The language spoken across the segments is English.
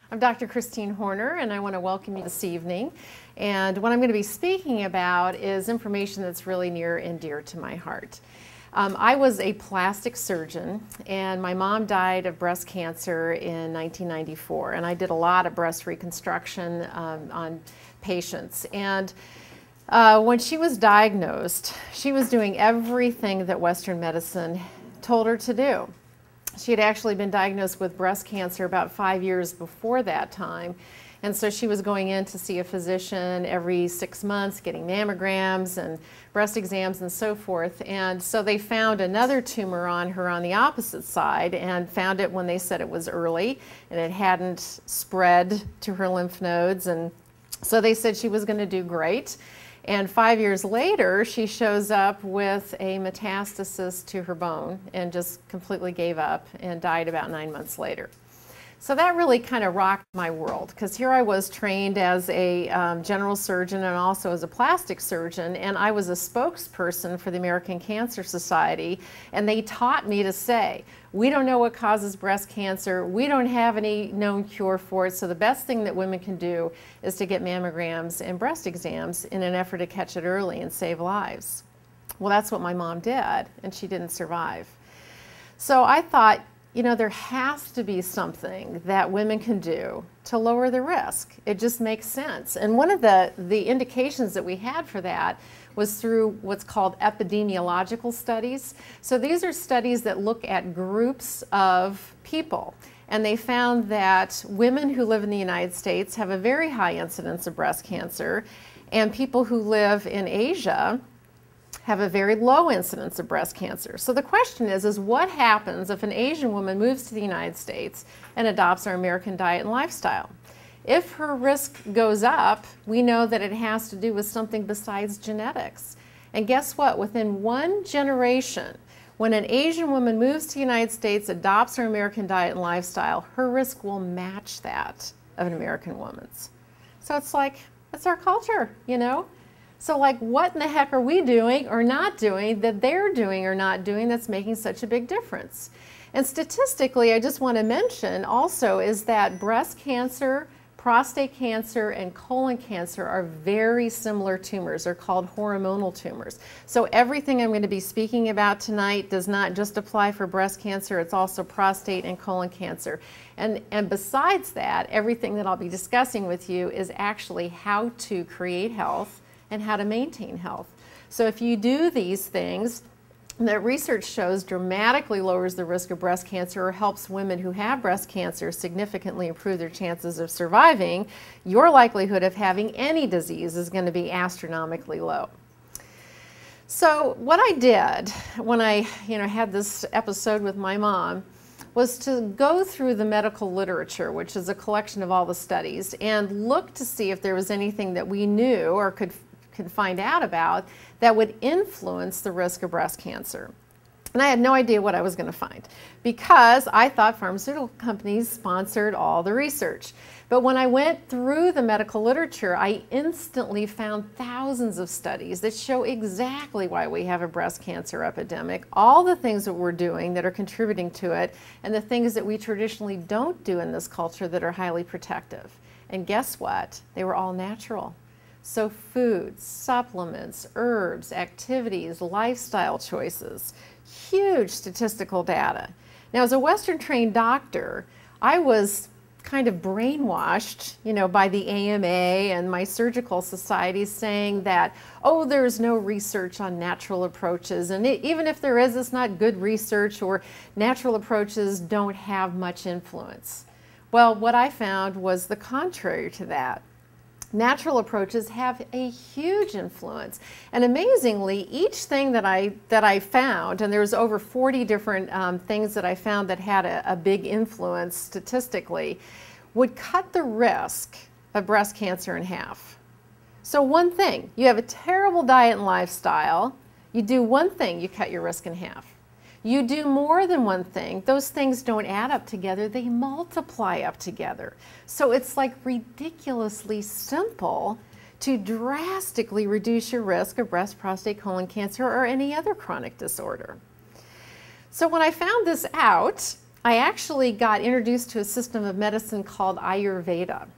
I'm Dr. Christine Horner, and I want to welcome you this evening. And what I'm going to be speaking about is information that's really near and dear to my heart. I was a plastic surgeon, and my mom died of breast cancer in 1994, and I did a lot of breast reconstruction on patients. And when she was diagnosed, she was doing everything that Western medicine told her to do. She had actually been diagnosed with breast cancer about 5 years before that time. And so she was going in to see a physician every 6 months, getting mammograms and breast exams and so forth. And so they found another tumor on her on the opposite side and found it when they said it was early and it hadn't spread to her lymph nodes. And so they said she was going to do great. And 5 years later, she shows up with a metastasis to her bone and just completely gave up and died about 9 months later. So that really kind of rocked my world, because here I was trained as a general surgeon and also as a plastic surgeon, and I was a spokesperson for the American Cancer Society, and they taught me to say, we don't know what causes breast cancer, we don't have any known cure for it, so the best thing that women can do is to get mammograms and breast exams in an effort to catch it early and save lives. Well, that's what my mom did, and she didn't survive. So I thought, you know, there has to be something that women can do to lower the risk. It just makes sense. And one of the indications that we had for that was through what's called epidemiological studies. So these are studies that look at groups of people. And they found that women who live in the United States have a very high incidence of breast cancer, and people who live in Asia have a very low incidence of breast cancer. So the question is what happens if an Asian woman moves to the United States and adopts our American diet and lifestyle? If her risk goes up, we know that it has to do with something besides genetics. And guess what? Within one generation, when an Asian woman moves to the United States, adopts our American diet and lifestyle, her risk will match that of an American woman's. So it's like, it's our culture, you know? So like, what in the heck are we doing or not doing that they're doing or not doing that's making such a big difference? And statistically, I just want to mention also is that breast cancer, prostate cancer, and colon cancer are very similar tumors. They're called hormonal tumors. So everything I'm going to be speaking about tonight does not just apply for breast cancer, it's also prostate and colon cancer. And besides that, everything that I'll be discussing with you is actually how to create health and how to maintain health. So if you do these things, that research shows dramatically lowers the risk of breast cancer or helps women who have breast cancer significantly improve their chances of surviving, your likelihood of having any disease is going to be astronomically low. So what I did when I had this episode with my mom was to go through the medical literature, which is a collection of all the studies, and look to see if there was anything that we knew or could find out about that would influence the risk of breast cancer. And I had no idea what I was going to find because I thought pharmaceutical companies sponsored all the research. But when I went through the medical literature, I instantly found thousands of studies that show exactly why we have a breast cancer epidemic, all the things that we're doing that are contributing to it, and the things that we traditionally don't do in this culture that are highly protective. And guess what? They were all natural. So foods, supplements, herbs, activities, lifestyle choices, huge statistical data. Now, as a Western trained doctor, I was kind of brainwashed, by the AMA and my surgical societies saying that, oh, there's no research on natural approaches. And even if there is, it's not good research, or natural approaches don't have much influence. Well, what I found was the contrary to that. Natural approaches have a huge influence. And amazingly, each thing that I found, and there's over 40 different things that I found that had a big influence statistically, would cut the risk of breast cancer in half. So one thing, you have a terrible diet and lifestyle, you do one thing, you cut your risk in half. You do more than one thing, those things don't add up together, they multiply up together. So it's like ridiculously simple to drastically reduce your risk of breast, prostate, colon cancer, or any other chronic disorder. So when I found this out, I actually got introduced to a system of medicine called Ayurveda.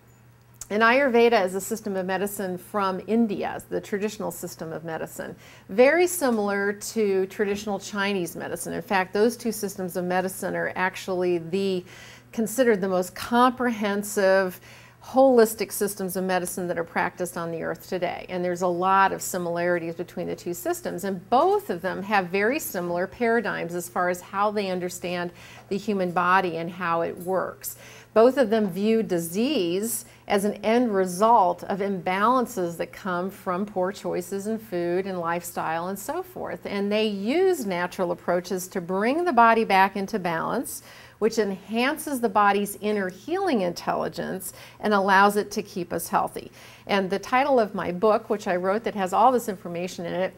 And Ayurveda is a system of medicine from India, the traditional system of medicine, very similar to traditional Chinese medicine. In fact, those two systems of medicine are actually considered the most comprehensive, holistic systems of medicine that are practiced on the earth today. And there's a lot of similarities between the two systems, and both of them have very similar paradigms as far as how they understand the human body and how it works. Both of them view disease as an end result of imbalances that come from poor choices in food and lifestyle and so forth. And they use natural approaches to bring the body back into balance, which enhances the body's inner healing intelligence and allows it to keep us healthy. And the title of my book, which I wrote that has all this information in it,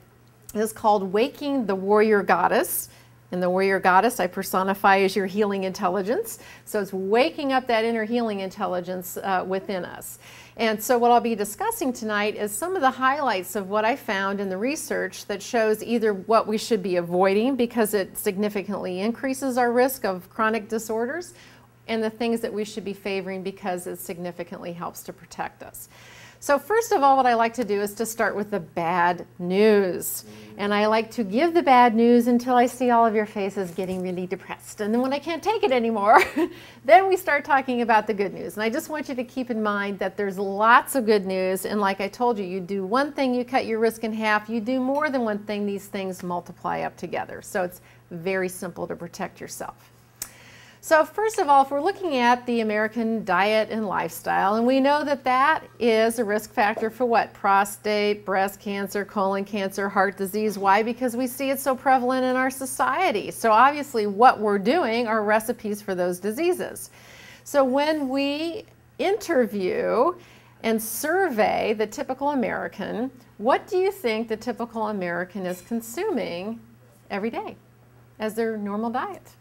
is called Waking the Warrior Goddess. And the warrior goddess I personify as your healing intelligence. So it's waking up that inner healing intelligence within us. And so what I'll be discussing tonight is some of the highlights of what I found in the research that shows either what we should be avoiding because it significantly increases our risk of chronic disorders, and the things that we should be favoring because it significantly helps to protect us. So first of all, what I like to do is to start with the bad news. And I like to give the bad news until I see all of your faces getting really depressed. And then when I can't take it anymore, then we start talking about the good news. And I just want you to keep in mind that there's lots of good news. And like I told you, you do one thing, you cut your risk in half. You do more than one thing, these things multiply up together. So it's very simple to protect yourself. So first of all, if we're looking at the American diet and lifestyle, and we know that that is a risk factor for what? Prostate, breast cancer, colon cancer, heart disease. Why? Because we see it so prevalent in our society. So obviously what we're doing are recipes for those diseases. So when we interview and survey the typical American, what do you think the typical American is consuming every day as their normal diet?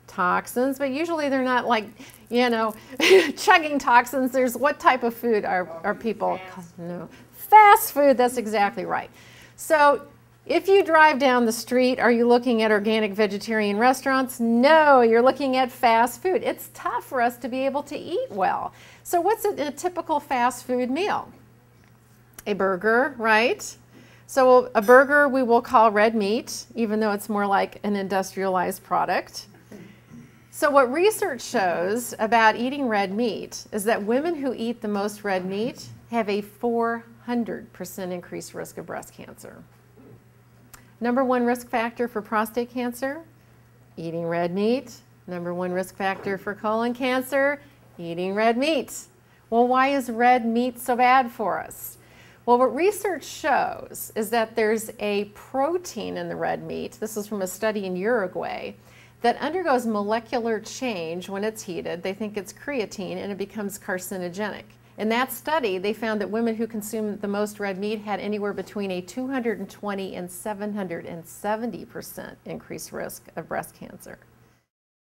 Toxins, but usually they're not like, you know, chugging toxins. There's what type of food are people? No. Fast food, that's exactly right. So if you drive down the street, are you looking at organic vegetarian restaurants? No, you're looking at fast food. It's tough for us to be able to eat well. So what's a typical fast food meal? A burger, right? So a burger we will call red meat, even though it's more like an industrialized product. So what research shows about eating red meat is that women who eat the most red meat have a 400% increased risk of breast cancer. Number one risk factor for prostate cancer, eating red meat. Number one risk factor for colon cancer, eating red meat. Well, why is red meat so bad for us? Well, what research shows is that there's a protein in the red meat, this is from a study in Uruguay, that undergoes molecular change when it's heated. They think it's creatine, and it becomes carcinogenic. In that study, they found that women who consumed the most red meat had anywhere between a 220 and 770% increased risk of breast cancer.